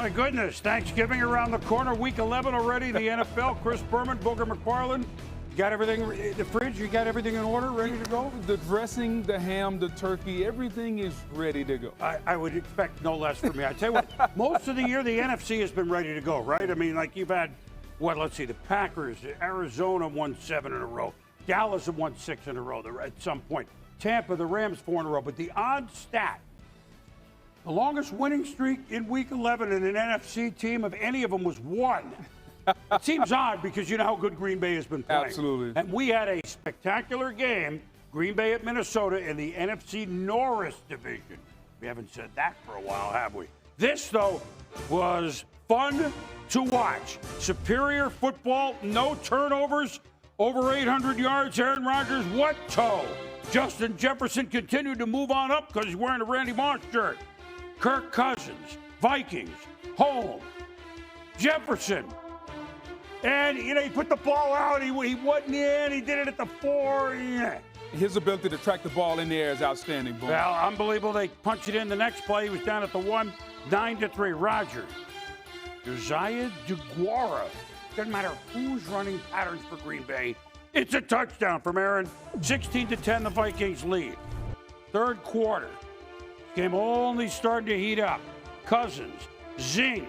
My goodness, Thanksgiving around the corner, week 11 already, the NFL. Chris Berman, Booger McFarland. You got everything in the fridge? You got everything in order, ready to go? The dressing, the ham, the turkey, everything is ready to go. I would expect no less from me. I tell you what, most of the year the NFC has been ready to go, right? I mean, like you've had, let's see, the Packers, Arizona won 7 in a row. Dallas have won 6 in a row at some point. Tampa, the Rams 4 in a row. But the odd stat, the longest winning streak in week 11 in an NFC team of any of them was 1. It seems odd because you know how good Green Bay has been playing. Absolutely. And we had a spectacular game, Green Bay at Minnesota in the NFC Norris division. We haven't said that for a while, have we? This, though, was fun to watch. Superior football, no turnovers, over 800 yards. Aaron Rodgers, what toe? Justin Jefferson continued to move on up because he's wearing a Randy Moss shirt. Kirk Cousins, Vikings, home. Jefferson. And, he put the ball out. He wasn't in. He did it at the 4. Yeah. His ability to track the ball in the air is outstanding, Boom. Well, unbelievable. They punched it in the next play. He was down at the 1, 9-3. Rodgers. Josiah DeGuara. Doesn't matter who's running patterns for Green Bay. It's a touchdown from Aaron. 16-10, the Vikings lead. Third quarter. Game only starting to heat up. Cousins, Zing,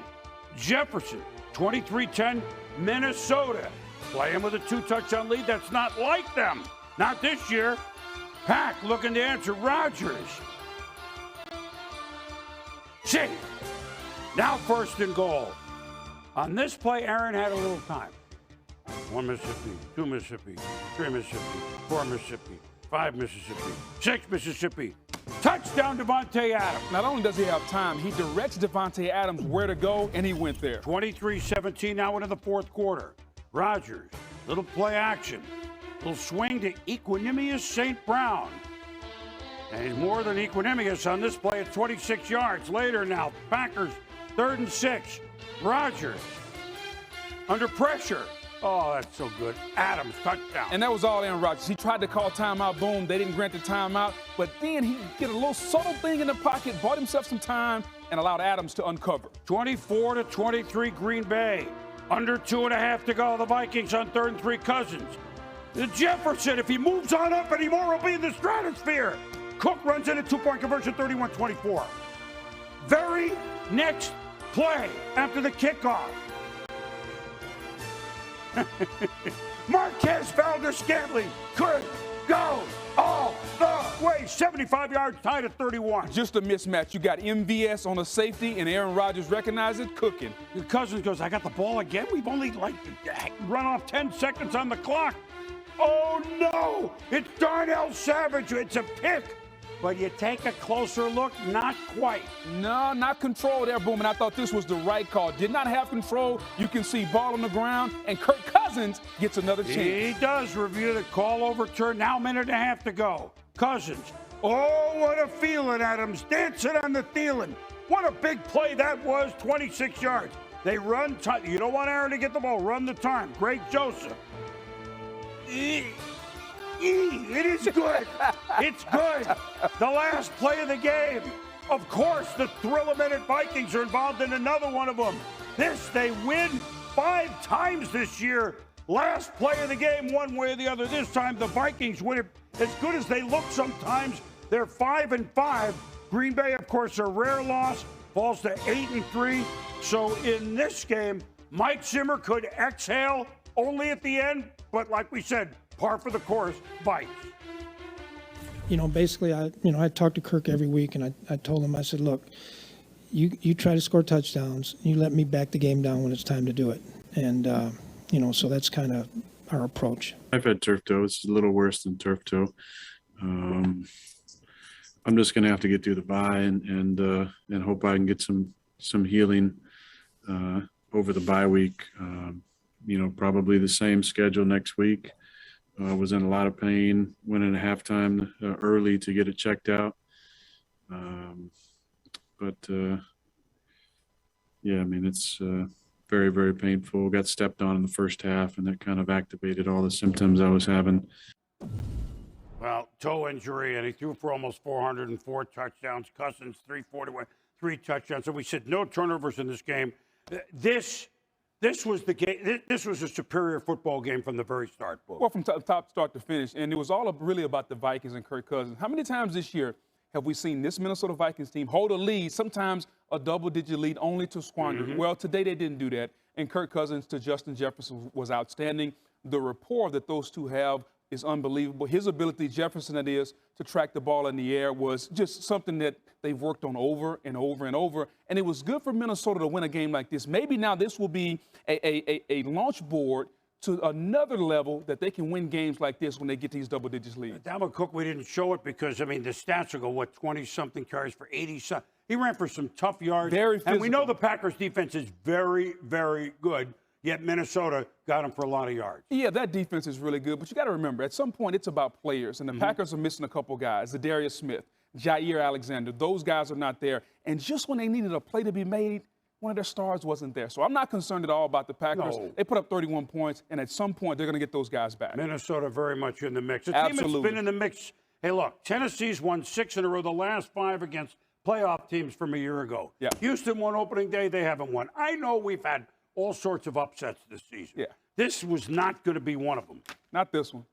Jefferson, 23-10, Minnesota. Playing with a 2-touchdown lead. That's not like them. Not this year. Pack looking to answer. Rodgers. Safe. Now 1st and goal. On this play, Aaron had a little time. 1 Mississippi, 2 Mississippi, 3 Mississippi, 4 Mississippi, 5 Mississippi, 6 Mississippi. Touchdown, Devontae Adams. Not only does he have time, he directs Devontae Adams where to go, and he went there. 23-17 now into the fourth quarter. Rodgers, little play action. Little swing to Equanimous St. Brown. And he's more than equanimous on this play at 26 yards. Later now, Packers, 3rd and 6. Rodgers, under pressure. Oh, that's so good. Adams, touchdown. And that was all Aaron Rodgers. He tried to call timeout. Boom. They didn't grant the timeout. But then he did a little subtle thing in the pocket, bought himself some time, and allowed Adams to uncover. 24-23 Green Bay. Under 2.5 to go. The Vikings on 3rd and 3. Cousins. The Jefferson, if he moves on up anymore, will be in the stratosphere. Cook runs in a 2-point conversion, 31-24. Very next play after the kickoff. Marquez Valdes-Scantling could go all the way. 75 yards, tied at 31. Just a mismatch. You got MVS on a safety, and Aaron Rodgers recognized it, cooking. Cousins goes, I got the ball again? We've only run off 10 seconds on the clock. Oh no! It's Darnell Savage. It's a pick. But you take a closer look, not quite. No, not control there, Boom. And I thought this was the right call. Did not have control. You can see ball on the ground, and Kirk Cousins gets another chance. He does review the call overturned. Now 1.5 to go. Cousins. Oh, what a feeling, Adams. Dancing on the Thielen. What a big play that was, 26 yards. They run time. You don't want Aaron to get the ball. Run the time. Greg Joseph. It is good. It's good. The last play of the game. Of course, the Thrill-A-Minute Vikings are involved in another one of them. They win 5 times this year. Last play of the game, one way or the other. This time, the Vikings win it as good as they look sometimes. They're 5-5. Green Bay, of course, a rare loss, falls to 8-3. So in this game, Mike Zimmer could exhale only at the end, but like we said, par for the course, bites. Basically, I talk to Kirk every week, and I told him, I said, look, you try to score touchdowns, you let me back the game down when it's time to do it. And, so that's kind of our approach. I've had turf toe. It's a little worse than turf toe. I'm just going to have to get through the bye and hope I can get some healing over the bye week. Probably the same schedule next week. Was in a lot of pain, went in at halftime early to get it checked out. It's very, very painful. Got stepped on in the first half, and that kind of activated all the symptoms I was having. Well, toe injury, and he threw for almost 404 touchdowns. Cousins, 341, 3 touchdowns. So we said no turnovers in this game. This was the game. This was a superior football game from the very start. Book. Well, from top start to finish, and it was all really about the Vikings and Kirk Cousins. How many times this year have we seen this Minnesota Vikings team hold a lead, sometimes a double-digit lead, only to squander? Mm-hmm. Well, today they didn't do that, and Kirk Cousins to Justin Jefferson was outstanding. The rapport that those two have is unbelievable. His ability, Jefferson that is, to track the ball in the air was just something that they've worked on over and over and over. And it was good for Minnesota to win a game like this. Maybe now this will be a launch board to another level that they can win games like this when they get these double-digit leads. Dalvin Cook, we didn't show it because, I mean, the stats will go, 20-something carries for 80-something. He ran for some tough yards. Very physical. And we know the Packers' defense is very, very good, yet Minnesota got him for a lot of yards. Yeah, that defense is really good, but you got to remember, at some point, it's about players, and the Packers are missing a couple guys, Zadarius Smith, Jair Alexander. Those guys are not there, and just when they needed a play to be made, one of their stars wasn't there. So I'm not concerned at all about the Packers. No. They put up 31 points, and at some point, they're going to get those guys back. Minnesota very much in the mix. A team Absolutely. that's been in the mix. Hey, look, Tennessee's won 6 in a row, the last 5 against playoff teams from a year ago. Yeah. Houston won opening day. They haven't won. I know we've had all sorts of upsets this season. Yeah. This was not going to be one of them. Not this one.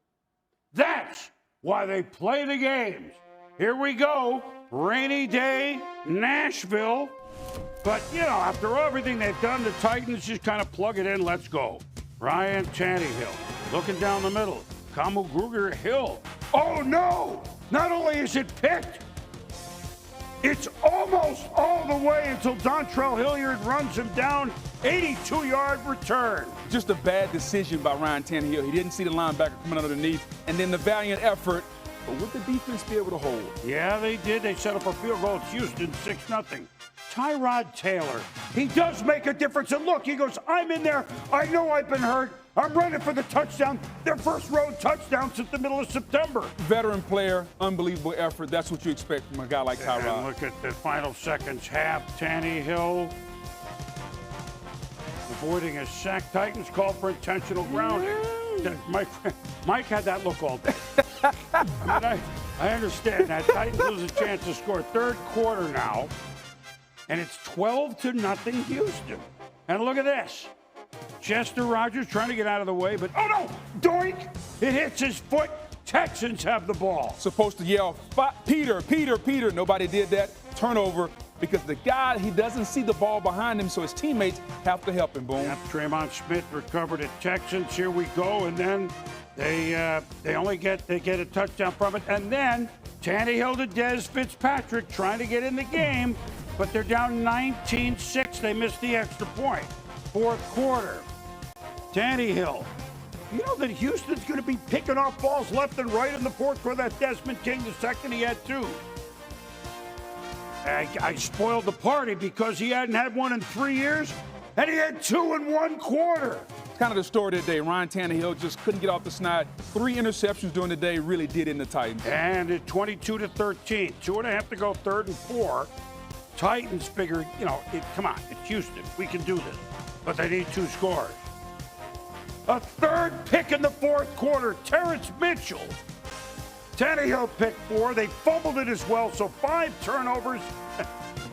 That's why they play the games. Here we go. Rainy day, Nashville. But, you know, after everything they've done, the Titans just kind of plug it in. Let's go. Ryan Tannehill looking down the middle. Kamu Gruger Hill. Oh, no. Not only is it picked, it's almost all the way until Dontrell Hilliard runs him down. 82-yard return. Just a bad decision by Ryan Tannehill. He didn't see the linebacker coming underneath, and then the valiant effort. But would the defense be able to hold? Yeah, they did. They set up a field goal. It's Houston, 6-0. Tyrod Taylor, he does make a difference. And look, he goes, I'm in there. I know I've been hurt. I'm running for the touchdown. Their first road touchdown since the middle of September. Veteran player, unbelievable effort. That's what you expect from a guy like Tyrod. And look at the final seconds. Half Tannehill avoiding a sack. Titans called for intentional grounding. Mike had that look all day. I mean, I understand that. Titans lose a chance to score. Third quarter now. And it's 12-0 Houston. And look at this. Chester Rogers trying to get out of the way, but oh no! Doink! It hits his foot. Texans have the ball. Supposed to yell, Peter, Peter, Peter. Nobody did that. Turnover because the guy, he doesn't see the ball behind him, so his teammates have to help him. Boom. Yep, Tremont Smith recovered it. Texans, here we go, and then they get a touchdown from it, and then Tannehill to Dez Fitzpatrick trying to get in the game, but they're down 19-6. They missed the extra point. Fourth quarter. Tannehill. You know that Houston's going to be picking off balls left and right in the fourth quarter. That Desmond King, the second, he had 2. I spoiled the party because he hadn't had one in 3 years, and he had 2 in 1 quarter. Kind of the story today. Ryan Tannehill just couldn't get off the snide. 3 interceptions during the day really did in the Titans. And at 22-13, 2.5 to go, 3rd and 4. Titans figured, you know, come on, it's Houston. We can do this. But they need 2 scores. A 3rd pick in the 4th quarter, Terrence Mitchell. Tannehill picked 4. They fumbled it as well, so 5 turnovers.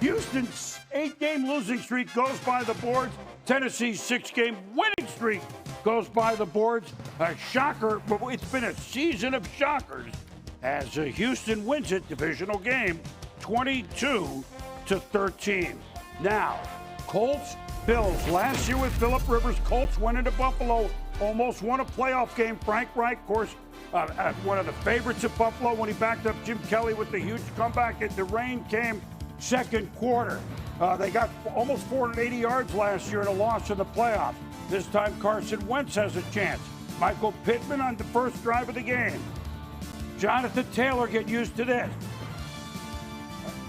Houston's 8-game losing streak goes by the boards. Tennessee's 6-game winning streak goes by the boards. A shocker, but it's been a season of shockers as Houston wins it, divisional game, 22-13. Now, Colts, Bills. Last year with Phillip Rivers, Colts went into Buffalo, almost won a playoff game. Frank Reich, of course, one of the favorites at Buffalo when he backed up Jim Kelly with the huge comeback, and the rain came second quarter. They got almost 480 yards last year in a loss in the playoffs. This time Carson Wentz has a chance. Michael Pittman on the first drive of the game. Jonathan Taylor, get used to this.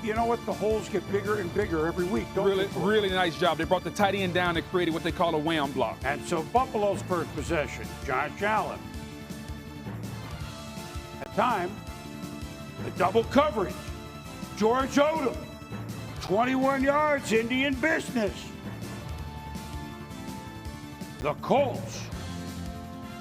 You know what? The holes get bigger and bigger every week, don't they? Really nice job. They brought the tight end down and created what they call a wham block. And so Buffalo's first possession, Josh Allen. At time, the double coverage. George Odom, 21 yards, Indian business. The Colts,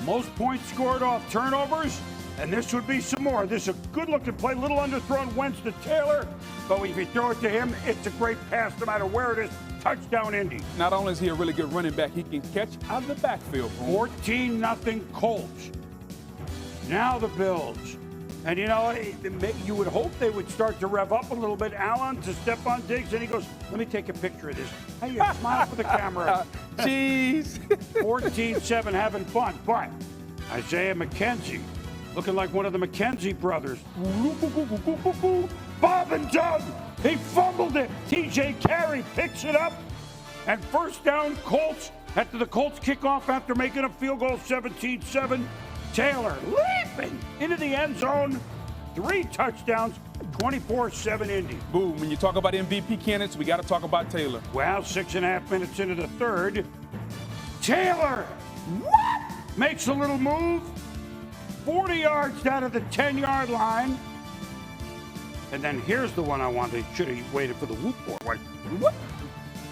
most points scored off turnovers, And this would be some more. This is a good-looking play. Little underthrown Wentz to Taylor. But if you throw it to him, it's a great pass no matter where it is. Touchdown, Indy. Not only is he a really good running back, he can catch out of the backfield. 14-0 Colts. Now the Bills. And, you know, you would hope they would start to rev up a little bit. Allen to Stephon Diggs, and he goes, let me take a picture of this. Hey, you smile for the camera. Jeez. 14-7, having fun. But Isaiah McKenzie, looking like one of the McKenzie brothers. Bob and Doug, he fumbled it. TJ Carey picks it up. And first down, Colts. After the Colts kick off after making a field goal, 17-7. Taylor leaping into the end zone. 3 touchdowns, 24-7 Indy. Boom. When you talk about MVP candidates, we got to talk about Taylor. Well, 6.5 minutes into the third. Taylor, what? Makes a little move. 40 yards down to the 10-yard line. And then here's the one I wanted. Should have waited for the whoop for. Whoop.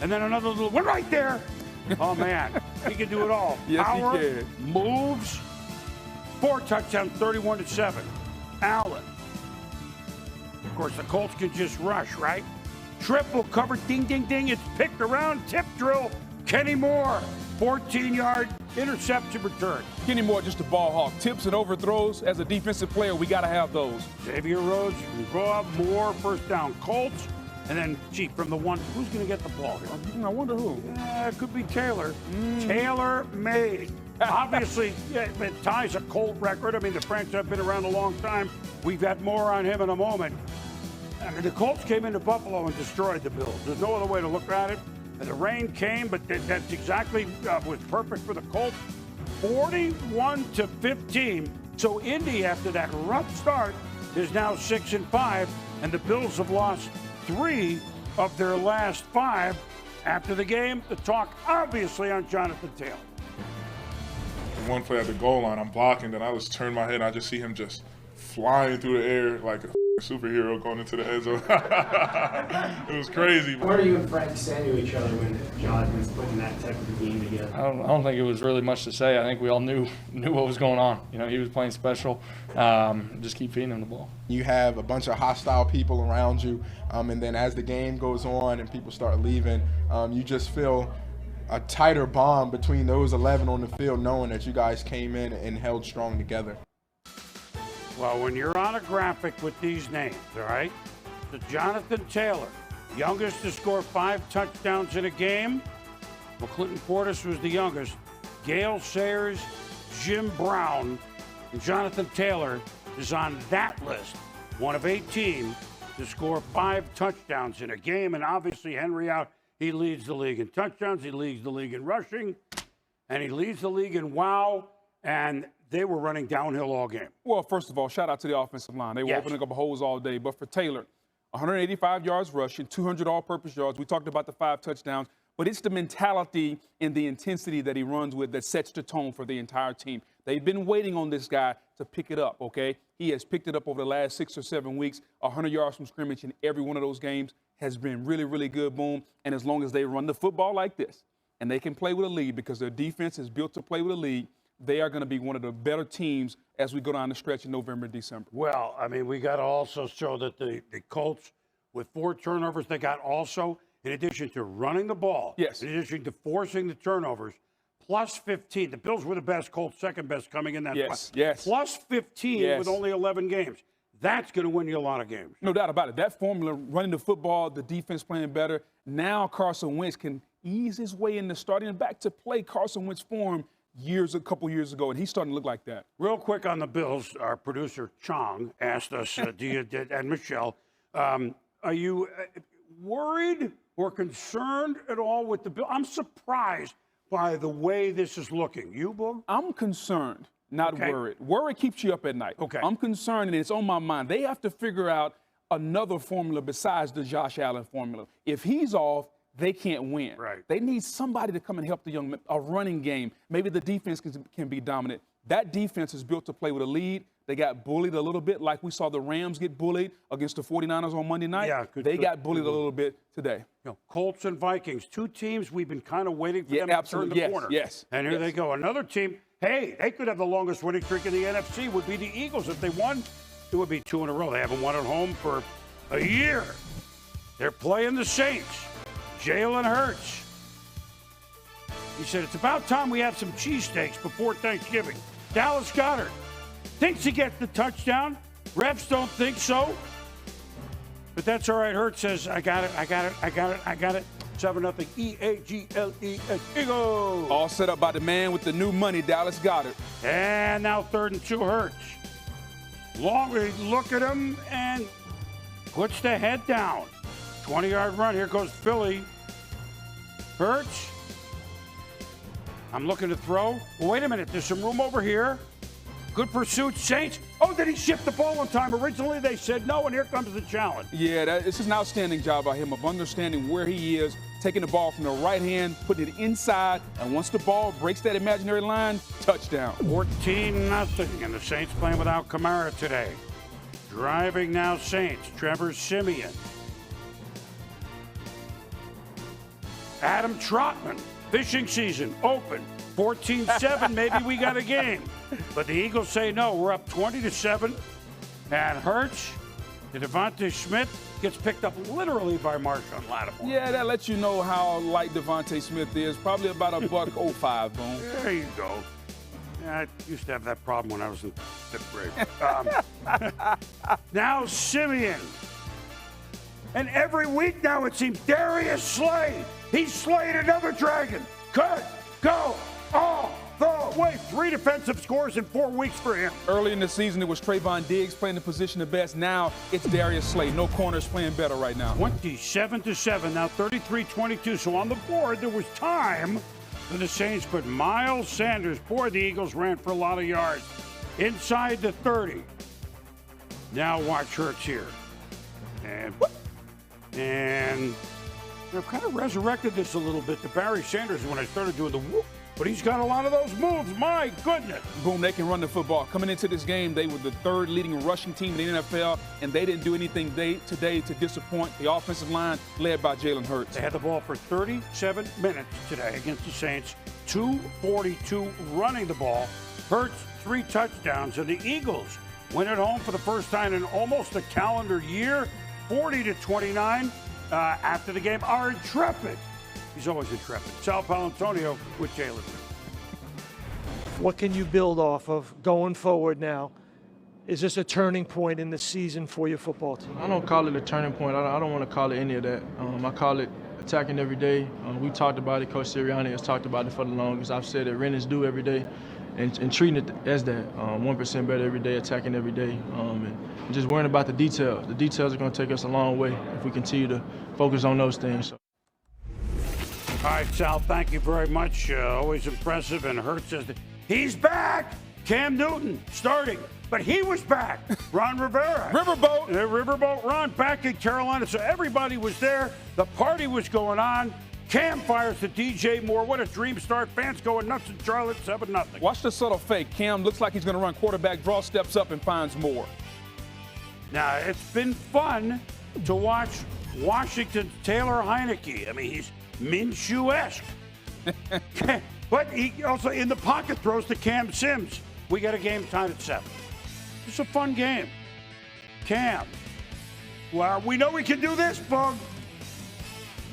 And then another little one right there. Oh, man. He can do it all. Yes, Power, he can. moves. 4 touchdowns, 31-7. Allen. Of course, the Colts can just rush, right? Triple cover, ding, ding, ding. It's picked around, tip drill. Kenny Moore, 14-yard interception return. Kenny Moore, just a ball hawk. Tips and overthrows. As a defensive player, we got to have those. Xavier Rhodes, you can go up more, first down. Colts. And then, gee, from the one, who's going to get the ball here? I wonder who. It could be Taylor. Taylor made. Obviously, it ties a Colt record. I mean, the franchise have been around a long time. We've got more on him in a moment. I mean, the Colts came into Buffalo and destroyed the Bills. There's no other way to look at it. And the rain came, but that's exactly was perfect for the Colts. 41-15. So Indy, after that rough start, is now 6-5, and the Bills have lost 3 of their last 5. After the game, the talk obviously on Jonathan Taylor. One play at the goal line, I'm blocking, then I just turn my head and I just see him just flying through the air like a superhero going into the end zone. It was crazy. Where do you and Frank stand to each other when Jonathan's putting that type of a game together? I don't think it was really much to say. I think we all knew what was going on. You know, he was playing special. Just keep feeding him the ball. You have a bunch of hostile people around you, and then as the game goes on and people start leaving, you just feel a tighter bond between those 11 on the field, knowing that you guys came in and held strong together. Well, when you're on a graphic with these names, all right, so Jonathan Taylor, youngest to score 5 touchdowns in a game. Well, Clinton Portis was the youngest. Gale Sayers, Jim Brown, and Jonathan Taylor is on that list, one of 18 to score 5 touchdowns in a game. And obviously, Henry out. He leads the league in touchdowns. He leads the league in rushing. And he leads the league in wow. And they were running downhill all game. Well, first of all, shout out to the offensive line. They were opening up holes all day. But for Taylor, 185 yards rushing, 200 all-purpose yards. We talked about the 5 touchdowns. But it's the mentality and the intensity that he runs with that sets the tone for the entire team. They've been waiting on this guy to pick it up, okay? He has picked it up over the last 6 or 7 weeks, 100 yards from scrimmage in every one of those games. Has been really, really good, boom. And as long as they run the football like this and they can play with a lead because their defense is built to play with a lead, they are going to be one of the better teams as we go down the stretch in November and December. Well, I mean, we got to also show that the Colts, with 4 turnovers, they got also, in addition to running the ball, yes, in addition to forcing the turnovers, plus 15. The Bills were the best, Colts second best coming in that. Yes. Plus 15 with only 11 games. That's going to win you a lot of games. No doubt about it. That formula, running the football, the defense playing better. Now Carson Wentz can ease his way into starting back to play Carson Wentz form a couple years ago, and he's starting to look like that. Real quick on the Bills, our producer Chong asked us, and Michelle, are you worried or concerned at all with the Bills? I'm surprised by the way this is looking. You, Boog? I'm concerned. Not worried. Worry keeps you up at night. Okay. I'm concerned, and it's on my mind. They have to figure out another formula besides the Josh Allen formula. If he's off, they can't win. Right. They need somebody to come and help the young men, a running game. Maybe the defense can be dominant. That defense is built to play with a lead. They got bullied a little bit, like we saw the Rams get bullied against the 49ers on Monday night. Yeah, they got bullied a little bit today. You know, Colts and Vikings, 2 teams we've been kind of waiting for them to turn the corner. Yes. And here they go. Another team, Hey, they could have the longest winning streak in the NFC, would be the Eagles. If they won, it would be 2 in a row. They haven't won at home for a year. They're playing the Saints. Jalen Hurts. He said, it's about time we have some cheesesteaks before Thanksgiving. Dallas Goedert thinks he gets the touchdown. Refs don't think so. But that's all right. Hurts says, I got it. 7-0 Eagles. Eagles. All set up by the man with the new money, Dallas Goedert. And now 3rd and 2 Hurts. Longley look at him and puts the head down. 20-yard run. Here goes Philly. Hurts. I'm looking to throw. Well, wait a minute. There's some room over here. Good pursuit, Saints. Oh, did he shift the ball on time? Originally, they said no, and here comes the challenge. Yeah, this is an outstanding job by him of understanding where he is, taking the ball from the right hand, putting it inside, and once the ball breaks that imaginary line, touchdown. 14-0, and the Saints playing without Kamara today. Driving now, Saints. Trevor Siemian. Adam Trotman. Fishing season open. 14-7, maybe we got a game. But the Eagles say no. We're up 20-7. And Hurts, the Devontae Smith, gets picked up literally by Marshawn Lattimore. Yeah, that lets you know how light Devontae Smith is. Probably about $1.05, Boom. There you go. Yeah, I used to have that problem when I was in 5th grade. Now Simeon. And every week now it seems Darius Slay. He slayed another dragon. Could go all the way. 3 defensive scores in 4 weeks for him. Early in the season, it was Trayvon Diggs playing the position the best. Now it's Darius Slay. No corners playing better right now. 27-7, now 33-22. So on the board, there was time for the Saints, but Miles Sanders, boy, the Eagles ran for a lot of yards. Inside the 30. Now watch Hurts here. And I've kind of resurrected this a little bit to Barry Sanders when I started doing the whoop. But he's got a lot of those moves. My goodness. Boom, they can run the football. Coming into this game, they were the 3rd leading rushing team in the NFL, and they didn't do anything today to disappoint the offensive line led by Jalen Hurts. They had the ball for 37 minutes today against the Saints. 242 running the ball. Hurts 3 touchdowns, and the Eagles win at home for the first time in almost a calendar year. 40-29 after the game. Are intrepid. He's always intrepid. Sal Palantonio with Jalen. What can you build off of going forward now? Is this a turning point in the season for your football team? I don't call it a turning point. I don't want to call it any of that. I call it attacking every day. We talked about it. Coach Sirianni has talked about it for the longest. I've said it, rent is due every day. And treating it as that, 1% better every day, attacking every day, and just worrying about the details. The details are going to take us a long way if we continue to focus on those things. All right, Sal, thank you very much. Always impressive. And Hurts says that he's back. Cam Newton starting, but he was back. Ron Rivera. Riverboat. Riverboat Ron back in Carolina. So everybody was there. The party was going on. Cam fires to DJ Moore. What a dream start. Fans going nuts in Charlotte, 7-0. Watch the subtle fake. Cam looks like he's going to run quarterback draw, steps up, and finds Moore. Now, it's been fun to watch Washington's Taylor Heineke. I mean, he's Minshew-esque. But he also in the pocket throws to Cam Sims. We got a game tied at 7. It's a fun game. Cam. Well, we know we can do this, Bug.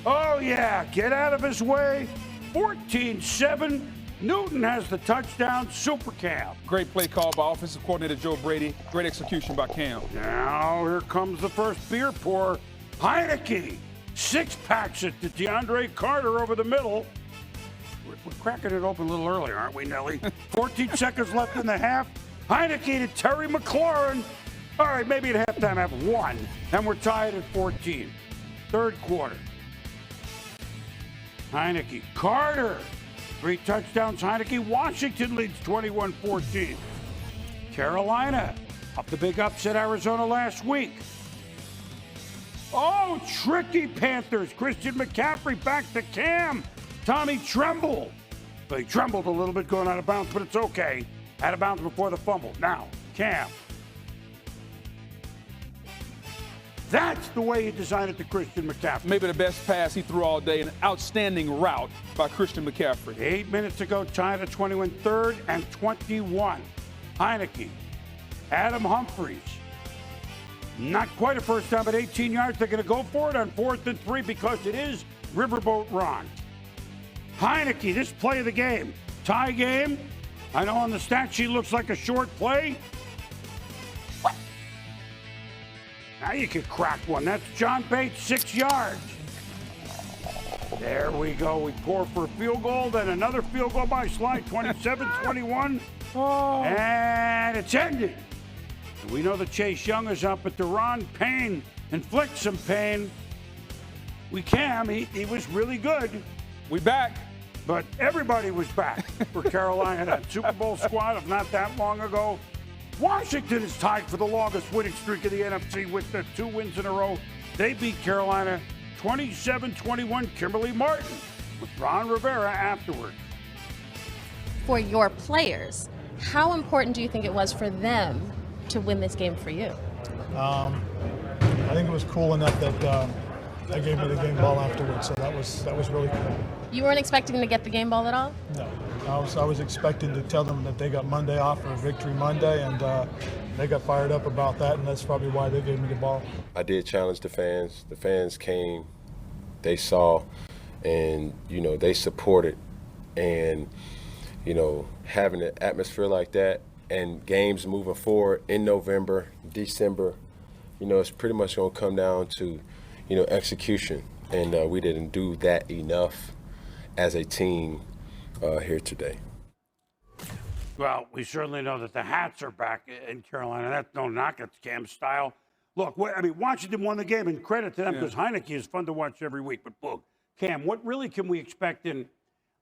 Oh, yeah. Get out of his way. 14-7. Newton has the touchdown. Super Cam. Great play call by offensive coordinator Joe Brady. Great execution by Cam. Now here comes the first beer pour. Heineke. 6-packs it to DeAndre Carter over the middle. We're cracking it open a little early, aren't we, Nelly? 14 seconds left in the half. Heineke to Terry McLaurin. All right, maybe at halftime have 1, and we're tied at 14. 3rd quarter. Heineke. Carter. 3 touchdowns. Heineke. Washington leads 21-14. Carolina. Up the big upset Arizona last week. Oh, tricky Panthers. Christian McCaffrey back to Cam. Tommy Tremble. Well, he trembled a little bit going out of bounds, but it's okay. Out of bounds before the fumble. Now, Cam. That's the way you design it to Christian McCaffrey. Maybe the best pass he threw all day, an outstanding route by Christian McCaffrey. 8 minutes ago, tied at 21, 3rd and 21. Heineke, Adam Humphries. Not quite a first down, but 18 yards. They're going to go for it on 4th and 3 because it is Riverboat Ron. Heineke, this play of the game. Tie game. I know on the stat sheet looks like a short play. What? Now you can crack one. That's John Bates, 6 yards. There we go. We pour for a field goal, then another field goal by Slide, 27-21. Oh. And it's ended. We know that Chase Young is up, but Deron Payne inflicts some pain. Cam, he was really good. We back. But everybody was back for Carolina, that Super Bowl squad of not that long ago. Washington is tied for the longest winning streak of the NFC with the 2 wins in a row. They beat Carolina 27-21. Kimberly Martin with Ron Rivera afterwards. For your players, how important do you think it was for them to win this game for you? I think it was cool enough that they gave me the game ball afterwards, so that was really cool. You weren't expecting to get the game ball at all? No, I was expecting to tell them that they got Monday off for Victory Monday, and they got fired up about that, and that's probably why they gave me the ball. I did challenge the fans. The fans came, they saw, and they supported, and having an atmosphere like that and games moving forward in November, December, it's pretty much going to come down to execution, and we didn't do that enough as a team here today. Well, we certainly know that the hats are back in Carolina. That's no knock at Cam style. Look, Washington won the game, and credit to them because Heineke is fun to watch every week. But look, Cam, what really can we expect in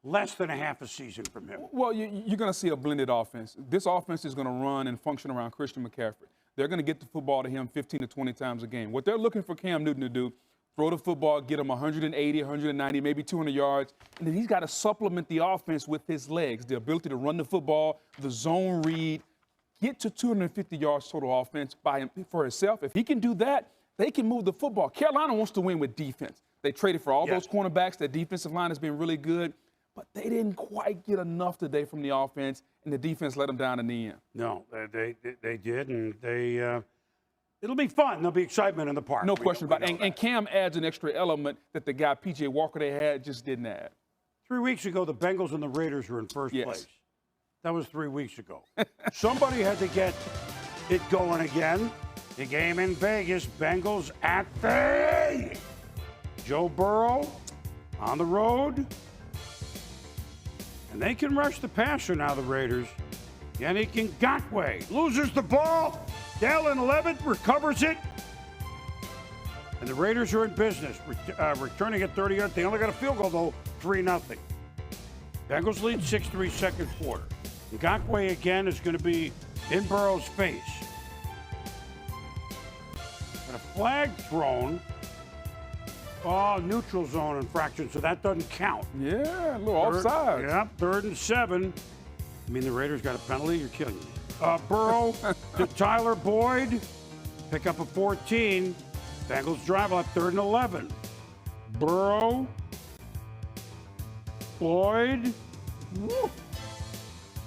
less than a half a season from him? Well, you're going to see a blended offense. This offense is going to run and function around Christian McCaffrey. They're going to get the football to him 15 to 20 times a game. What they're looking for Cam Newton to do, throw the football, get him 180, 190, maybe 200 yards, and then he's got to supplement the offense with his legs, the ability to run the football, the zone read, get to 250 yards total offense for himself. If he can do that, they can move the football. Carolina wants to win with defense. They traded for all those cornerbacks. Their defensive line has been really good, but they didn't quite get enough today from the offense, and the defense let them down in the end. No, they did, and it'll be fun. There'll be excitement in the park. No question about it. And Cam adds an extra element that the guy, P.J. Walker, they had just didn't add. 3 weeks ago, the Bengals and the Raiders were in first place. That was 3 weeks ago. Somebody had to get it going again. The game in Vegas, Bengals at bay. Joe Burrow on the road. And they can rush the passer now, the Raiders. Yannick Ngakoue loses the ball. Dallin 11 recovers it. And the Raiders are in business, returning at 30 yards. They only got a field goal, though, 3-0. Bengals lead 6-3 second quarter. Ngakoue again is going to be in Burrow's face. And a flag thrown. Oh, neutral zone infraction, so that doesn't count. Yeah, a little offside. Yeah, 3rd and 7. I mean, the Raiders got a penalty. You're killing me. Burrow to Tyler Boyd. Pick up a 14. Bengals drive on 3rd and 11. Burrow. Boyd. Woo.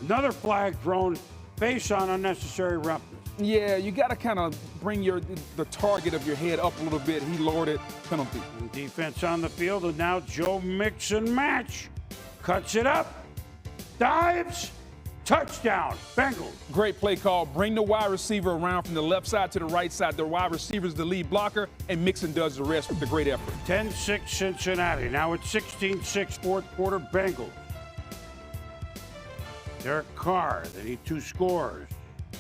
Another flag thrown based on unnecessary roughness. Yeah, you got to kind of bring the target of your head up a little bit. He lowered it. Penalty. And defense on the field, and now Joe Mixon match. Cuts it up. Dives. Touchdown, Bengals. Great play call. Bring the wide receiver around from the left side to the right side. The wide receiver is the lead blocker, and Mixon does the rest with a great effort. 10-6 Cincinnati. Now it's 16-6 fourth quarter Bengals. Derek Carr, they need 2 scores.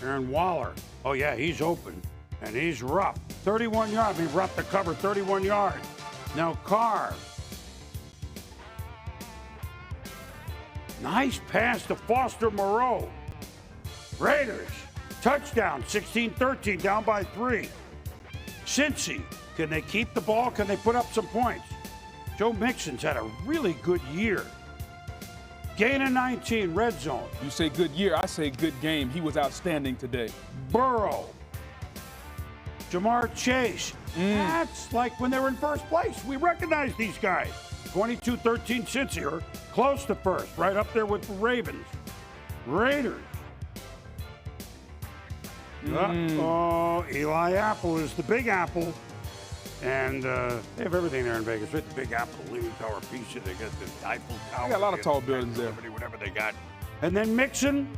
Aaron Waller, oh yeah, he's open, and he's rough. 31 yards, he roughed the cover, 31 yards. Now Carr. Nice pass to Foster Moreau. Raiders, touchdown, 16-13, down by 3. Cincy, can they keep the ball? Can they put up some points? Joe Mixon's had a really good year. Gain of 19, red zone. You say good year, I say good game. He was outstanding today. Burrow. Jamar Chase. That's like when they were in first place. We recognize these guys. 22-13 Cincy, are close to first, right up there with the Ravens. Raiders. Oh, Eli Apple is the Big Apple. And they have everything there in Vegas. They have the Big Apple, the Leaning Tower, Pisa. They got the Eiffel Tower. They got a lot of tall buildings there. Whatever they got. And then Mixon,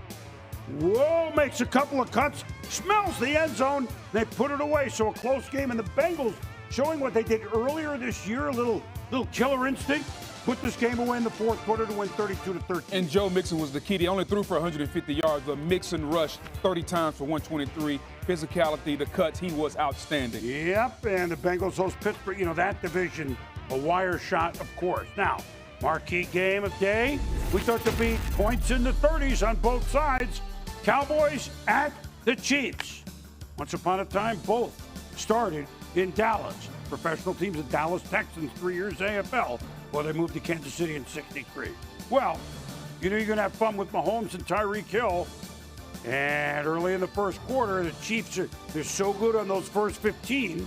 makes a couple of cuts, smells the end zone. They put it away. So a close game. And the Bengals showing what they did earlier this year, a little killer instinct. Put this game away in the fourth quarter to win 32-13. And Joe Mixon was the key. They only threw for 150 yards. The Mixon rushed 30 times for 123. Physicality, the cuts, he was outstanding. Yep, and the Bengals host Pittsburgh. That division, a wire shot, of course. Now, marquee game of day. We thought to be points in the 30s on both sides. Cowboys at the Chiefs. Once upon a time, both started in Dallas. Professional teams, the Dallas Texans, 3 years AFL. Well, they moved to Kansas City in '63. Well, you're going to have fun with Mahomes and Tyreek Hill. And early in the first quarter, the Chiefs they're so good on those first 15.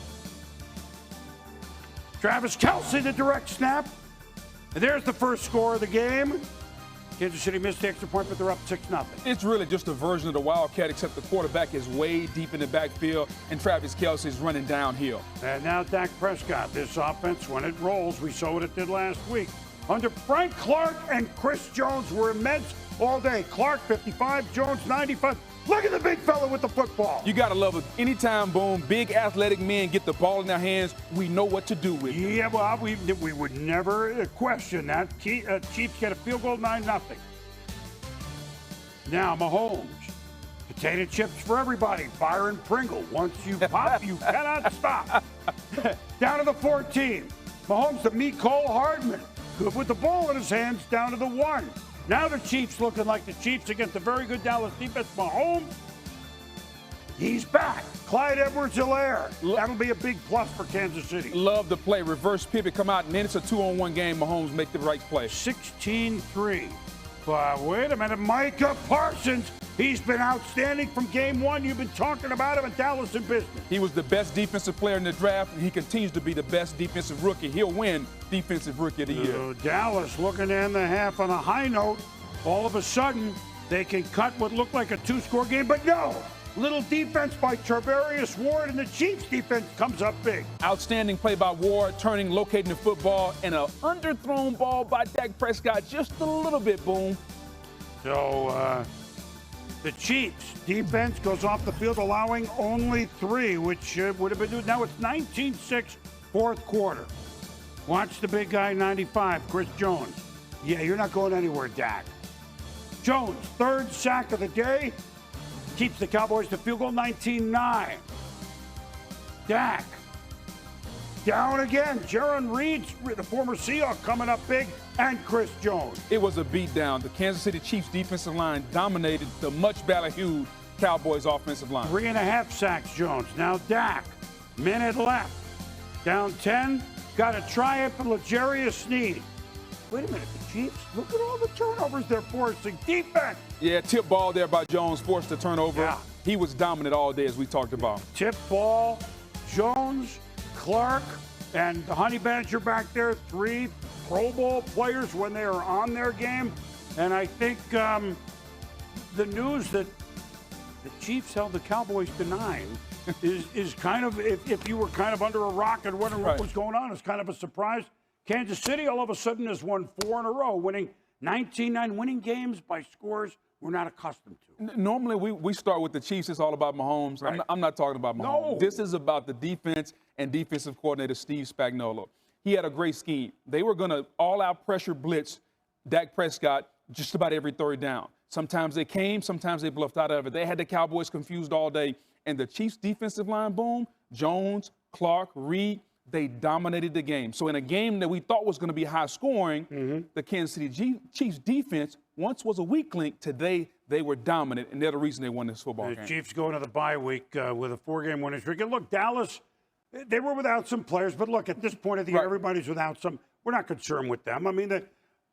Travis Kelce, the direct snap. And there's the first score of the game. Kansas City missed the extra point, but they're up 6-0. It's really just a version of the Wildcat, except the quarterback is way deep in the backfield, and Travis Kelce is running downhill. And now Dak Prescott. This offense, when it rolls, we saw what it did last week. Under Frank Clark and Chris Jones were immense all day. Clark, 55, Jones, 95. Look at the big fella with the football. You got to love it. Anytime, boom, big athletic men get the ball in their hands, we know what to do with it. Yeah, well, we would never question that. Chiefs get a field goal, 9-0. Now, Mahomes. Potato chips for everybody. Byron Pringle. Once you pop, you cannot stop. Down to the 14. Mahomes to Mecole Hardman. Good with the ball in his hands, down to the 1. Now the Chiefs looking like the Chiefs against a very good Dallas defense. Mahomes, he's back. Clyde Edwards-Helaire. That'll be a big plus for Kansas City. Love the play. Reverse pivot, come out, and then it's a 2-on-1 game. Mahomes make the right play. 16-3. But wait a minute, Micah Parsons. He's been outstanding from game one. You've been talking about him at Dallas in business. He was the best defensive player in the draft, and he continues to be the best defensive rookie. He'll win Defensive Rookie of the Year. Dallas looking to end the half on a high note. All of a sudden, they can cut what looked like a 2-score game, but no. Little defense by Charvarius Ward, and the Chiefs defense comes up big. Outstanding play by Ward, turning, locating the football, and an underthrown ball by Dak Prescott, just a little bit, boom. So, the Chiefs defense goes off the field, allowing only 3, which would have been, now it's 19-6, fourth quarter. Watch the big guy, 95, Chris Jones. Yeah, you're not going anywhere, Dak. Jones, third sack of the day, keeps the Cowboys to field goal, 19-9. Dak, down again. Jaron Reed, the former Seahawk, coming up big, and Chris Jones. It was a beatdown. The Kansas City Chiefs defensive line dominated the much ballyhooed Cowboys offensive line. 3.5 sacks, Jones. Now Dak, minute left. Down 10, got a try for L'Jarius Sneed. Wait a minute, the Chiefs, look at all the turnovers they're forcing. Defense. Yeah, tip ball there by Jones, forced the turnover. Yeah. He was dominant all day, as we talked about. Tip ball, Jones, Clark, and the Honey Badger back there, 3 Pro Bowl players when they are on their game. And I think the news that the Chiefs held the Cowboys to 9 is kind of, if you were kind of under a rock and wondering what was going on, it's kind of a surprise. Kansas City all of a sudden has won 4 in a row, winning 19-9, winning games by scores we're not accustomed to. Normally, we start with the Chiefs. It's all about Mahomes. Right. I'm not talking about Mahomes. No. This is about the defense and defensive coordinator Steve Spagnuolo. He had a great scheme. They were going to all-out pressure blitz Dak Prescott just about every third down. Sometimes they came, sometimes they bluffed out of it. They had the Cowboys confused all day. And the Chiefs' defensive line, boom, Jones, Clark, Reed, they dominated the game. So in a game that we thought was going to be high scoring, the Kansas City Chiefs defense once was a weak link. Today, they were dominant, and they're the reason they won this football game. The Chiefs go into the bye week with a 4-game winning streak. And look, Dallas, they were without some players, but look, at this point of the year, everybody's without some. We're not concerned with them. I mean, the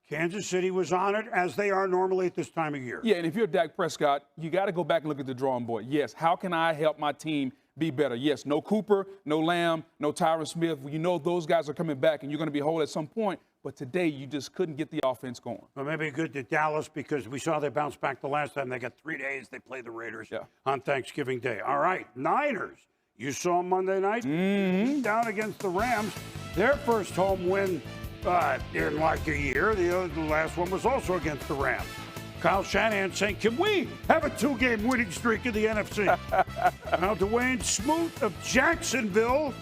Kansas City was on it, as they are normally at this time of year. Yeah, and if you're Dak Prescott, you got to go back and look at the drawing board. Yes, how can I help my team be better. Yes, no Cooper, no Lamb, no Tyron Smith. You know those guys are coming back, and you're going to be whole at some point. But today, you just couldn't get the offense going. Well, maybe good to Dallas because we saw they bounced back the last time. They got 3 days. They played the Raiders on Thanksgiving Day. All right, Niners. You saw Monday night down against the Rams. Their first home win in like a year. The last one was also against the Rams. Kyle Shanahan saying, can we have a 2-game winning streak in the NFC? Now, Dwayne Smoot of Jacksonville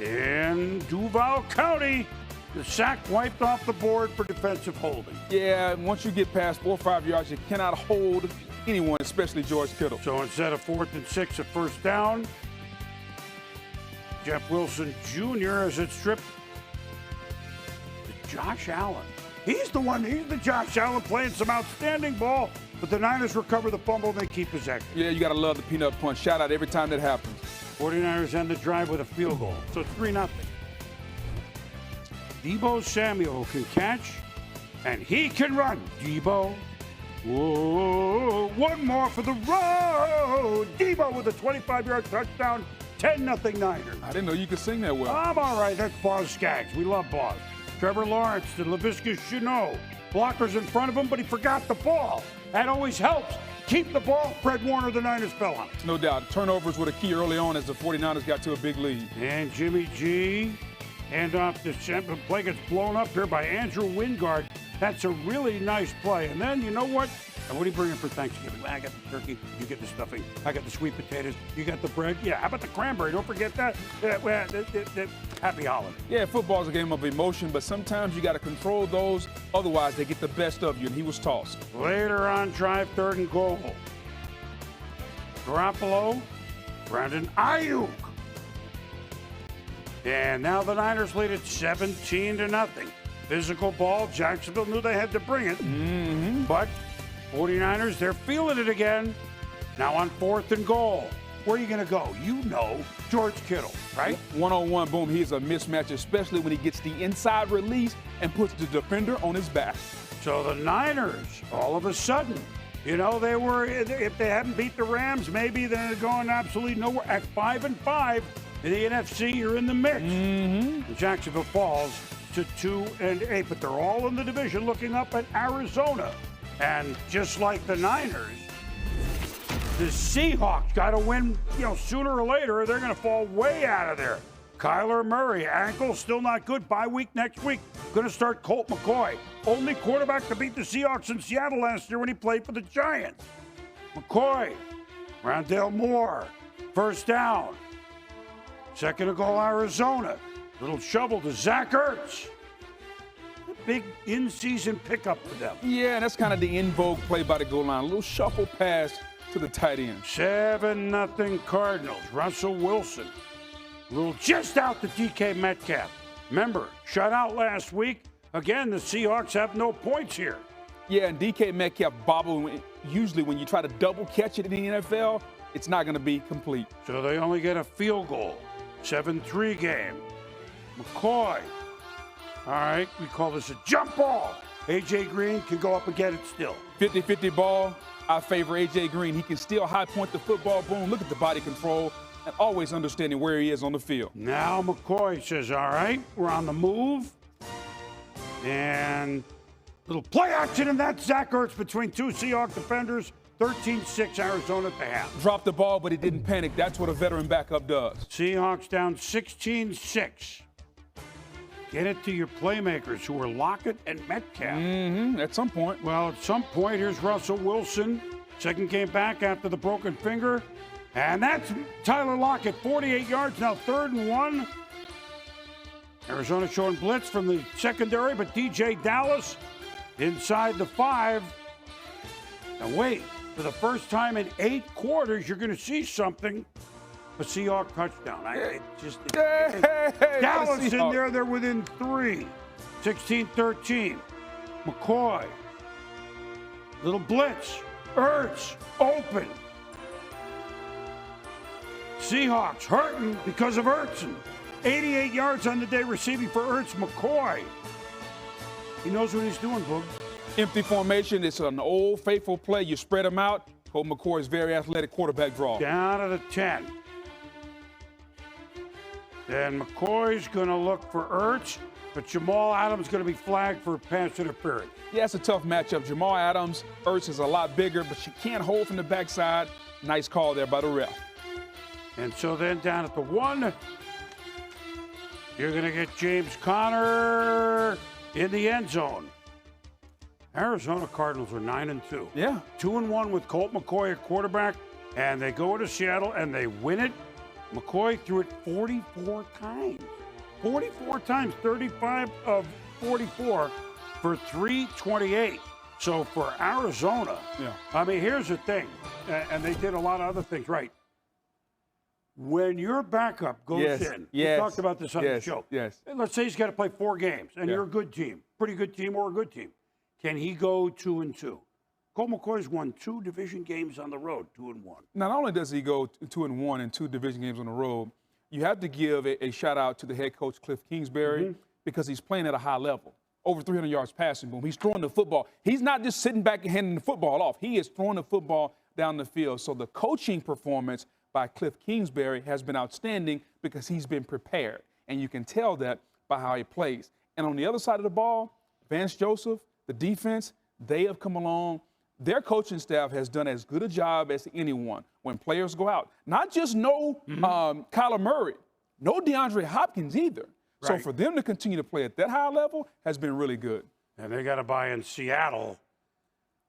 in Duval County. The sack wiped off the board for defensive holding. Yeah, once you get past 4 or 5 yards, you cannot hold anyone, especially George Kittle. So instead of 4th and 6, a first down, Jeff Wilson Jr. as it stripped to Josh Allen. He's the Josh Allen playing some outstanding ball, but the Niners recover the fumble and they keep possession. Yeah, you got to love the peanut punch. Shout out every time that happens. 49ers end the drive with a field goal, so 3-0. Deebo Samuel can catch, and he can run. Deebo. Whoa, one more for the road. Deebo with a 25-yard touchdown, 10-0 Niners. I didn't know you could sing that well. I'm all right. That's Boz Skaggs. We love Boz. Trevor Lawrence to Laviska Shenault. Blockers in front of him, but he forgot the ball. That always helps. Keep the ball. Fred Warner, the Niners fell on it. No doubt. Turnovers were the key early on as the 49ers got to a big lead. And Jimmy G. Handoff to Semple. Play gets blown up here by Andrew Wingard. That's a really nice play. And then, you know what? What are you bringing for Thanksgiving? Well, I got the turkey. You get the stuffing. I got the sweet potatoes. You got the bread. Yeah, how about the cranberry? Don't forget that. Happy holiday. Yeah, football's a game of emotion, but sometimes you got to control those. Otherwise, they get the best of you, and he was tossed. Later on, drive 3rd and goal. Garoppolo, Brandon Ayuk. And now the Niners lead at 17-0. Physical ball. Jacksonville knew they had to bring it. But 49ers, they're feeling it again. Now on 4th and goal. Where are you going to go? You know, George Kittle, right? 1-on-1, boom, he's a mismatch, especially when he gets the inside release and puts the defender on his back. So the Niners, all of a sudden, you know, they were, if they hadn't beat the Rams, maybe they're going absolutely nowhere. At 5-5 in the NFC, you're in the mix. And Jacksonville falls to 2-8, but they're all in the division looking up at Arizona. And just like the Niners, the Seahawks got to win, sooner or later, or they're going to fall way out of there. Kyler Murray, ankle still not good. Bye week next week. Going to start Colt McCoy. Only quarterback to beat the Seahawks in Seattle last year when he played for the Giants. McCoy, Rondale Moore, first down. 2nd and goal, Arizona. Little shovel to Zach Ertz. Big in-season pickup for them. Yeah, and that's kind of the in vogue play by the goal line. A little shuffle pass to the tight end. 7-0 Cardinals. Russell Wilson. Little just out to DK Metcalf. Remember, shut out last week. Again, the Seahawks have no points here. Yeah, and DK Metcalf bobble. Usually when you try to double catch it in the NFL, it's not going to be complete. So they only get a field goal. 7-3 game. McCoy. All right, we call this a jump ball. A.J. Green can go up and get it still. 50-50 ball. I favor A.J. Green. He can still high point the football. Boom, look at the body control and always understanding where he is on the field. Now McCoy says, all right, we're on the move. And little play action, and that's Zach Ertz between 2 Seahawks defenders. 13-6 Arizona at the half. Dropped the ball, but he didn't panic. That's what a veteran backup does. Seahawks down 16-6. Get it to your playmakers who are Lockett and Metcalf. At some point. Well, at some point, here's Russell Wilson. Second game back after the broken finger. And that's Tyler Lockett, 48 yards, now 3rd and 1. Arizona showing blitz from the secondary, but DJ Dallas inside the 5. Now wait, for the first time in 8 quarters, you're going to see something. A Seahawk touchdown. Dallas in there, they're within 3. 16-13. McCoy. Little blitz. Ertz. Open. Seahawks hurting because of Ertz. 88 yards on the day receiving for Ertz. McCoy. He knows what he's doing, Boog. Empty formation. It's an old faithful play. You spread them out. Colt McCoy's very athletic quarterback draw. Down to the 10. Then McCoy's going to look for Ertz, but Jamal Adams going to be flagged for pass interference. Yeah, it's a tough matchup. Jamal Adams, Ertz is a lot bigger, but you can't hold from the backside. Nice call there by the ref. And so then down at the 1, you're going to get James Conner in the end zone. Arizona Cardinals are 9-2. Yeah. 2-1 with Colt McCoy at quarterback, and they go to Seattle and they win it. McCoy threw it 44 times. 44 times, 35 of 44 for 328. So for Arizona, I mean, here's the thing, and they did a lot of other things right. When your backup goes in, we talked about this on the show. Let's say he's got to play 4 games, and you're a good team, pretty good team or a good team. Can he go 2-2? Colt McCoy's won 2 division games on the road, 2-1. Not only does he go 2-1 in 2 division games on the road, you have to give a shout out to the head coach, Cliff Kingsbury, because he's playing at a high level. Over 300 yards passing, boom. He's throwing the football. He's not just sitting back and handing the football off. He is throwing the football down the field. So the coaching performance by Cliff Kingsbury has been outstanding because he's been prepared. And you can tell that by how he plays. And on the other side of the ball, Vance Joseph, the defense, they have come along. Their coaching staff has done as good a job as anyone when players go out. Not just Kyler Murray, no DeAndre Hopkins either. Right. So for them to continue to play at that high level has been really good. And they got to buy in Seattle.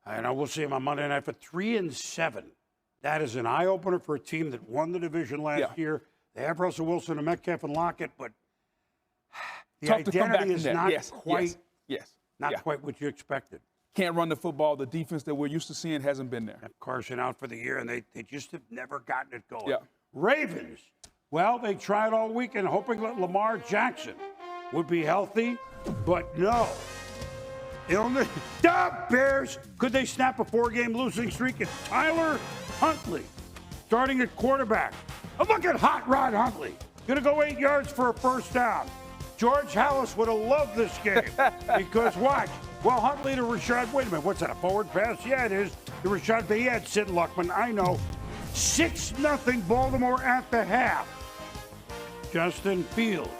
I know we'll see them on Monday night for 3-7. That is an eye-opener for a team that won the division last year. They have Russell Wilson and Metcalf and Lockett, but the tough to come back identity is from that. not quite what you expected. Can't run the football. The defense that we're used to seeing hasn't been there. Carson out for the year, and they just have never gotten it going. Yeah. Ravens, well, they tried all weekend hoping that Lamar Jackson would be healthy, but no. Illness. The Bears, could they snap a 4-game losing streak? And Tyler Huntley starting at quarterback. Oh, look at Hot Rod Huntley. Going to go 8 yards for a first down. George Hallis would have loved this game because watch. Well, Huntley to Rashad. Wait a minute. What's that, a forward pass? Yeah, it is. To Rashad, but he had Sid Luckman. I know. 6-0 Baltimore at the half. Justin Fields.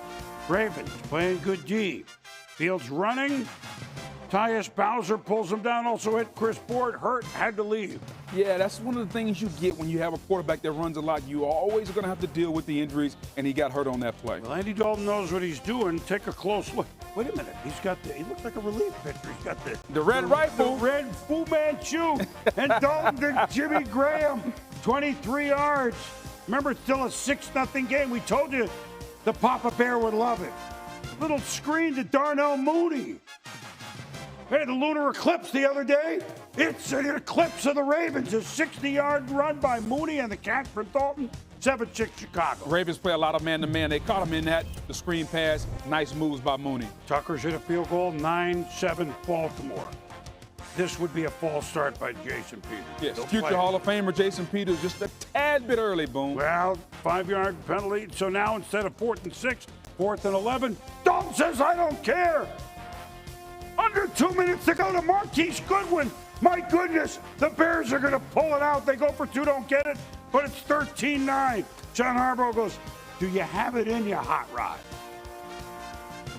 Ravens playing good D. Fields running. Tyus Bowser pulls him down. Also hit Chris Ford. Hurt. Had to leave. Yeah, that's one of the things you get when you have a quarterback that runs a lot. You are always going to have to deal with the injuries, and he got hurt on that play. Well, Andy Dalton knows what he's doing. Take a close look. Wait a minute. He looks like a relief pitcher. He's got the red rifle. The red Fu Manchu. And Dalton to Jimmy Graham. 23 yards. Remember, it's still a 6-0 game. We told you the Papa Bear would love it. Little screen to Darnell Mooney. Hey, the lunar eclipse the other day. It's an eclipse of the Ravens. A 60-yard run by Mooney and the catch from Dalton. 7-6 Chicago. Ravens play a lot of man-to-man. They caught him in that. The screen pass. Nice moves by Mooney. Tucker's hit a field goal. 9-7 Baltimore. This would be a false start by Jason Peters. Yes, future Hall of Famer Jason Peters just a tad bit early, boom. Well, 5-yard penalty. So now instead of 4th and 6, 4th and 11, Dalton says, I don't care. Under 2 minutes to go to Marquise Goodwin. My goodness, the Bears are going to pull it out. They go for 2, don't get it, but it's 13-9. John Harbaugh goes, do you have it in you, Hot Rod?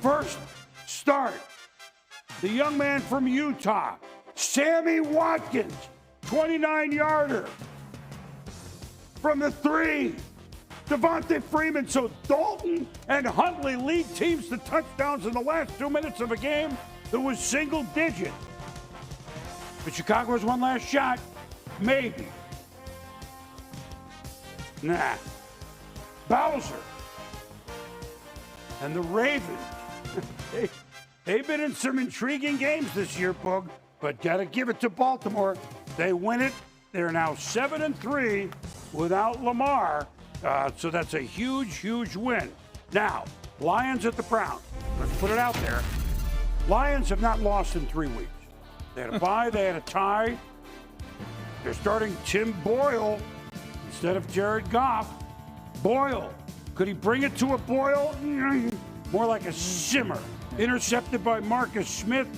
First start, the young man from Utah, Sammy Watkins, 29-yarder. From the 3, Devontae Freeman. So Dalton and Huntley lead teams to touchdowns in the last 2 minutes of a game that was single digit. But Chicago has one last shot. Maybe. Nah. Bowser. And the Ravens. They've been in some intriguing games this year, Boog, but got to give it to Baltimore. They win it. They're now 7-3 without Lamar. So that's a huge, huge win. Now, Lions at the Browns. Let's put it out there. Lions have not lost in 3 weeks. They had a bye, they had a tie. They're starting Tim Boyle instead of Jared Goff. Boyle, could he bring it to a boil? More like a simmer. Intercepted by Marcus Smith.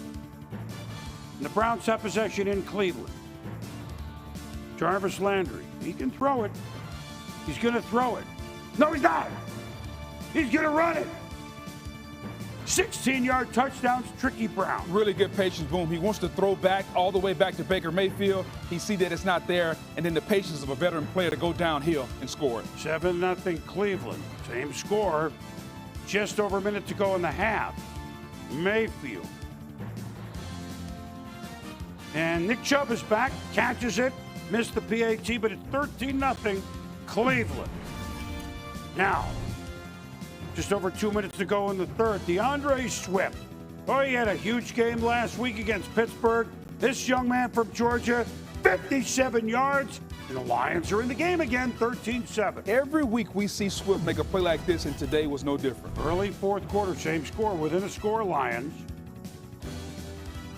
And the Browns have possession in Cleveland. Jarvis Landry, he can throw it. He's going to throw it. No, he's not. He's going to run it. 16-yard touchdowns, Tricky Brown. Really good patience, Boom. He wants to throw back all the way back to Baker Mayfield. He see that it's not there, and then the patience of a veteran player to go downhill and score it. 7-0 Cleveland. Same score. Just over a minute to go in the half. Mayfield. And Nick Chubb is back, catches it, missed the PAT, but it's 13-0 Cleveland. Now, just over 2 minutes to go in the third. DeAndre Swift. Oh, he had a huge game last week against Pittsburgh. This young man from Georgia, 57 yards. And the Lions are in the game again, 13-7. Every week we see Swift make a play like this, and today was no different. Early fourth quarter, same score, within a score, Lions.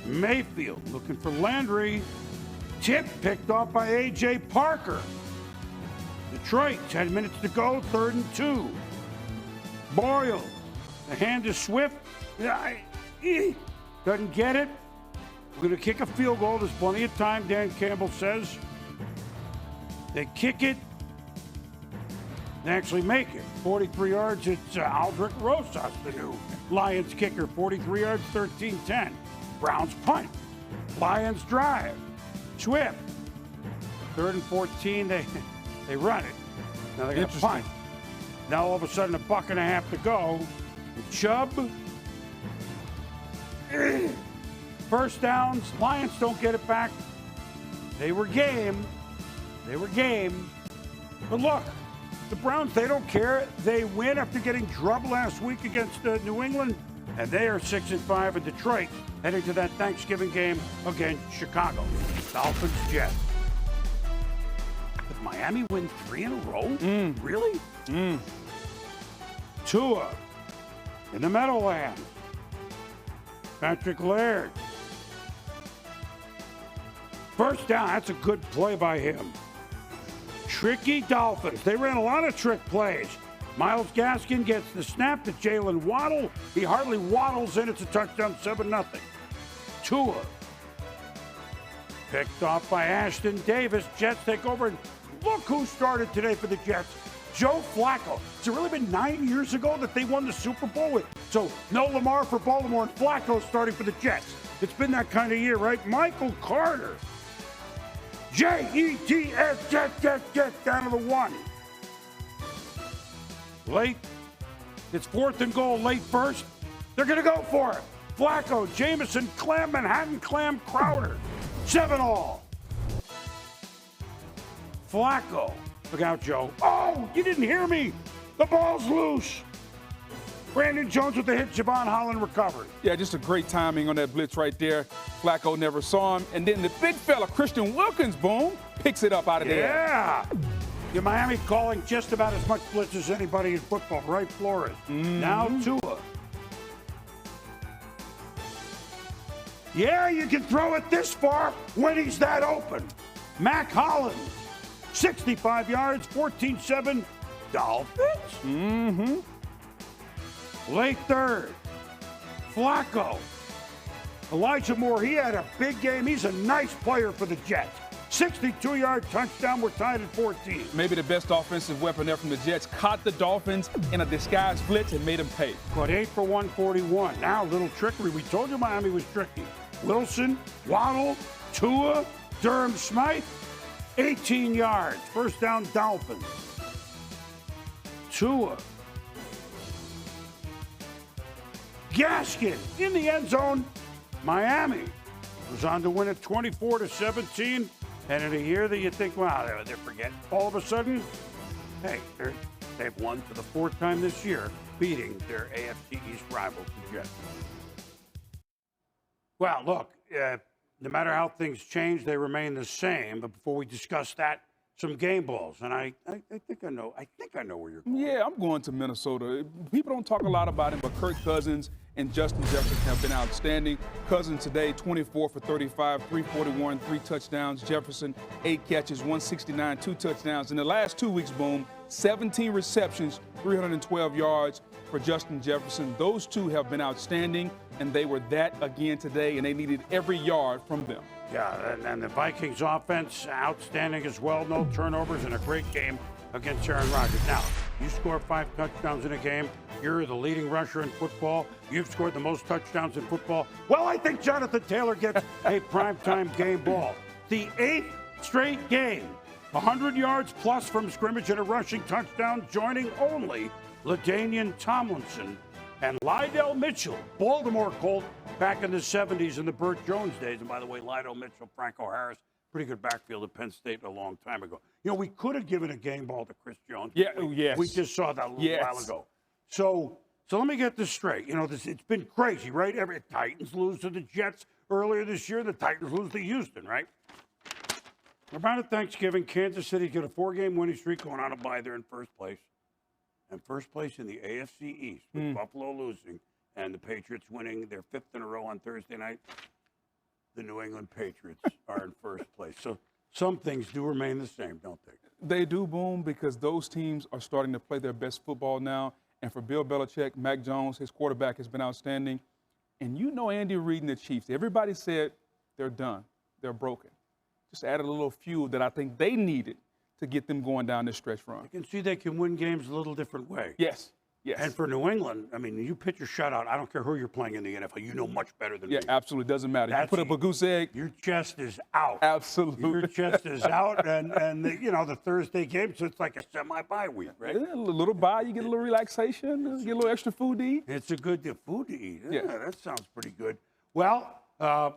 Mayfield looking for Landry. Tip picked off by A.J. Parker. Detroit, 10 minutes to go, 3rd and 2. Boyle, the hand to Swift. Doesn't get it. We're going to kick a field goal. There's plenty of time, Dan Campbell says. They kick it. They actually make it. 43 yards. It's Aldrich Rosas, the new Lions kicker. 43 yards, 13-10. Browns punt. Lions drive. Swift. 3rd and 14. They run it. Now they're going to punt. Now all of a sudden, $1.50 to go. Chubb. First downs. Lions don't get it back. They were game. But look, the Browns, they don't care. They win after getting drubbed last week against New England. And they are 6-5 in Detroit, heading to that Thanksgiving game against Chicago. Dolphins, Jets. Did Miami win 3 in a row? Really? Tua in the Meadowlands. Patrick Laird. First down. That's a good play by him. Tricky Dolphins. They ran a lot of trick plays. Myles Gaskin gets the snap to Jalen Waddle. He hardly waddles in. It's a touchdown, 7-0. Tua. Picked off by Ashton Davis. Jets take over. And look who started today for the Jets. Joe Flacco. It's really been 9 years ago that they won the Super Bowl with. So no Lamar for Baltimore and Flacco starting for the Jets. It's been that kind of year, right? Michael Carter. Jets, Jets, down to the 1. Late. It's 4th and goal, late first. They're going to go for it. Flacco, Jameson, Clem, Manhattan, Clam, Crowder. 7-all. Flacco. Look out, Joe. Oh, you didn't hear me. The ball's loose. Brandon Jones with the hit. Javon Holland recovered. Yeah, just a great timing on that blitz right there. Flacco never saw him. And then the big fella, Christian Wilkins, Boom, picks it up out of there. Yeah, Miami calling just about as much blitz as anybody in football, right, Flores? Now Tua. Yeah, you can throw it this far when he's that open. Mac Hollins, 65 yards, 14-7. Dolphins? Late third. Flacco. Elijah Moore, he had a big game. He's a nice player for the Jets. 62-yard touchdown. We're tied at 14. Maybe the best offensive weapon there from the Jets. Caught the Dolphins in a disguised blitz and made them pay. But 8 for 141. Now a little trickery. We told you Miami was tricky. Wilson, Waddle, Tua, Durham Smythe, 18 yards. First down, Dolphins. Tua. Gaskin in the end zone. Miami was on to win it 24-17. And in a year that you think, wow, they're forgetting. All of a sudden, hey, they've won for the 4th time this year, beating their AFC East rivals, the Jets. Well, look, no matter how things change, they remain the same. But before we discuss that, some game balls, and I think I know where you're going. Yeah, I'm going to Minnesota. People don't talk a lot about him, but Kirk Cousins and Justin Jefferson have been outstanding. Cousins today, 24 for 35, 341, 3 touchdowns. Jefferson, 8 catches, 169, 2 touchdowns. In the last 2 weeks, Boom, 17 receptions, 312 yards for Justin Jefferson. Those two have been outstanding, and they were that again today, and they needed every yard from them. Yeah, and the Vikings offense, outstanding as well. No turnovers and a great game against Aaron Rodgers. Now, you score 5 touchdowns in a game, You're the leading rusher in football. You've scored the most touchdowns in football. Well, I think Jonathan Taylor gets a primetime game ball. The 8th straight game. 100 yards plus from scrimmage and a rushing touchdown, joining only LaDainian Tomlinson and Lydell Mitchell, Baltimore Colt, back in the 70s in the Burt Jones days. And by the way, Lydell Mitchell, Franco Harris, pretty good backfield at Penn State a long time ago. You know, we could have given a game ball to Chris Jones. Yeah, yes. We just saw that a little while ago. So let me get this straight. You know, it's been crazy, right? Every Titans lose to the Jets earlier this year. The Titans lose to Houston, right? Around at Thanksgiving, Kansas City get a 4-game winning streak going on a bye. They're in first place. And first place in the AFC East with Buffalo losing and the Patriots winning their 5th in a row on Thursday night. The New England Patriots are in first place. So some things do remain the same, don't they? They do, Boom, because those teams are starting to play their best football now. And for Bill Belichick, Mac Jones, his quarterback, has been outstanding. And you know Andy Reid and the Chiefs. Everybody said they're done. They're broken. Just added a little fuel that I think they needed to get them going down this stretch run. You can see they can win games a little different way. Yes, yes. And for New England, I mean, you pitch a shutout. I don't care who you're playing in the NFL. You know much better than me. Yeah, absolutely. Doesn't matter. You put up a goose egg. Your chest is out. Absolutely. Your chest is out. And you know, the Thursday game, so it's like a semi-bye week, right? Yeah, a little bye. You get a little relaxation. You get a little extra food to eat. It's a good food to eat. Yeah, that sounds pretty good. Well,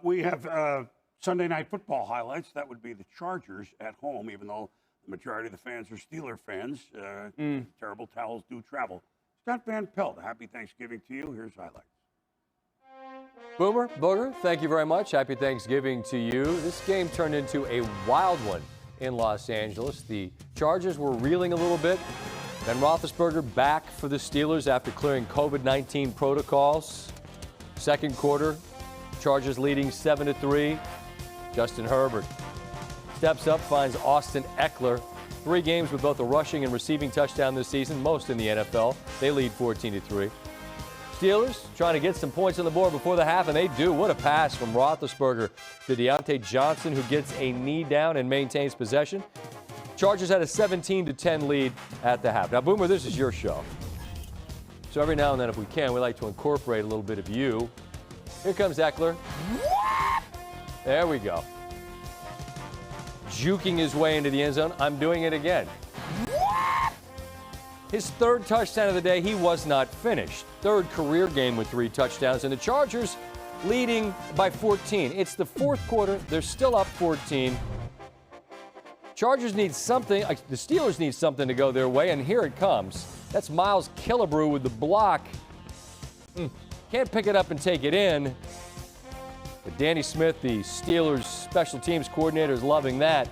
we have Sunday Night Football highlights. That would be the Chargers at home, even though the majority of the fans are Steeler fans. Terrible towels do travel. Scott Van Pelt, happy Thanksgiving to you. Here's highlights. Boomer, Booger, thank you very much. Happy Thanksgiving to you. This game turned into a wild one in Los Angeles. The Chargers were reeling a little bit. Ben Roethlisberger back for the Steelers after clearing COVID-19 protocols. Second quarter, Chargers leading 7-3. Justin Herbert steps up, finds Austin Eckler. 3 games with both a rushing and receiving touchdown this season, most in the NFL. They lead 14-3. Steelers trying to get some points on the board before the half, and they do. What a pass from Roethlisberger to Deontay Johnson, who gets a knee down and maintains possession. Chargers had a 17-10 lead at the half. Now, Boomer, this is your show. So every now and then, if we can, we like to incorporate a little bit of you. Here comes Eckler. There we go. Juking his way into the end zone. I'm doing it again. His 3rd touchdown of the day, he was not finished. 3rd career game with 3 touchdowns, and the Chargers leading by 14. It's the 4th quarter. They're still up 14. Chargers need something. The Steelers need something to go their way, and here it comes. That's Miles Killebrew with the block. Can't pick it up and take it in. But Danny Smith, the Steelers special teams coordinator, is loving that.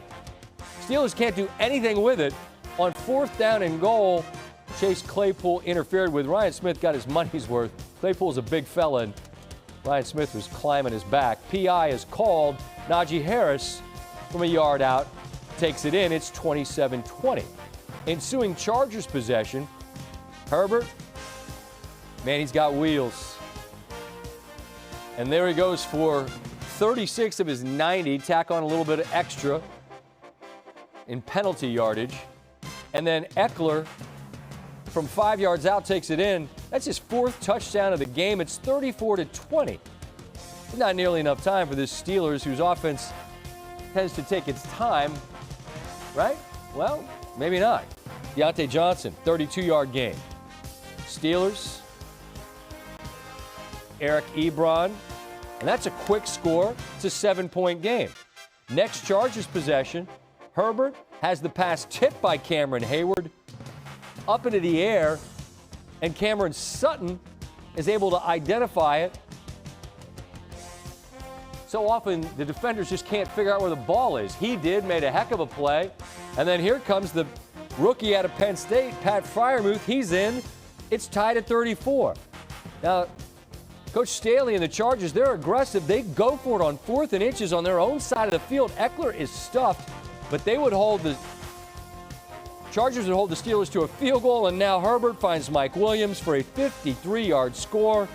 Steelers can't do anything with it. On 4th down and goal, Chase Claypool interfered with. Ryan Smith got his money's worth. Claypool's a big fella, and Ryan Smith was climbing his back. PI is called. Najee Harris, from a yard out, takes it in. It's 27-20. Ensuing Chargers possession, Herbert, man, he's got wheels. And there he goes for 36 of his 90, tack on a little bit of extra in penalty yardage. And then Eckler, from 5 yards out, takes it in. That's his 4th touchdown of the game. It's 34-20. Not nearly enough time for this Steelers, whose offense tends to take its time, right? Well, maybe not. Deontay Johnson, 32-yard game. Steelers, Eric Ebron, and that's a quick score. It's a 7-point game. Next Chargers possession, Herbert has the pass tipped by Cameron Hayward up into the air, and Cameron Sutton is able to identify it. So often the defenders just can't figure out where the ball is. He did, made a heck of a play. And then here comes the rookie out of Penn State, Pat Freiermuth. He's in. It's tied at 34. Now, Coach Staley and the Chargers, they're aggressive. They go for it on 4th and inches on their own side of the field. Eckler is stuffed, but they would hold the Chargers would hold the Steelers to a field goal, and now Herbert finds Mike Williams for a 53-yard score,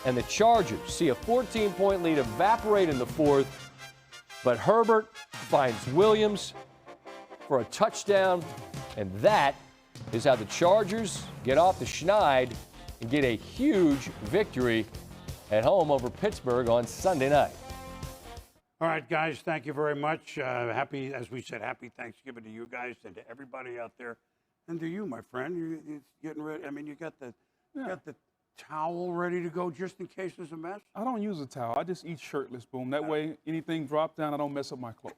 and the Chargers see a 14-point lead evaporate in the 4th, but Herbert finds Williams for a touchdown, and that is how the Chargers get off the schneid and get a huge victory at home over Pittsburgh on Sunday night. All right, guys, thank you very much. Happy, as we said, happy Thanksgiving to you guys and to everybody out there. And to you, my friend. You're getting ready. I mean, you got the towel ready to go just in case there's a mess? I don't use a towel. I just eat shirtless, boom. That way, anything drop down, I don't mess up my clothes.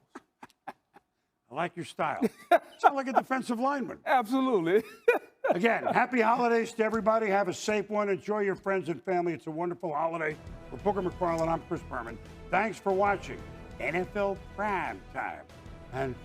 I like your style. Sound like a defensive lineman. Absolutely. Again, happy holidays to everybody. Have a safe one. Enjoy your friends and family. It's a wonderful holiday. For Booker McFarland, I'm Chris Berman. Thanks for watching NFL Primetime. And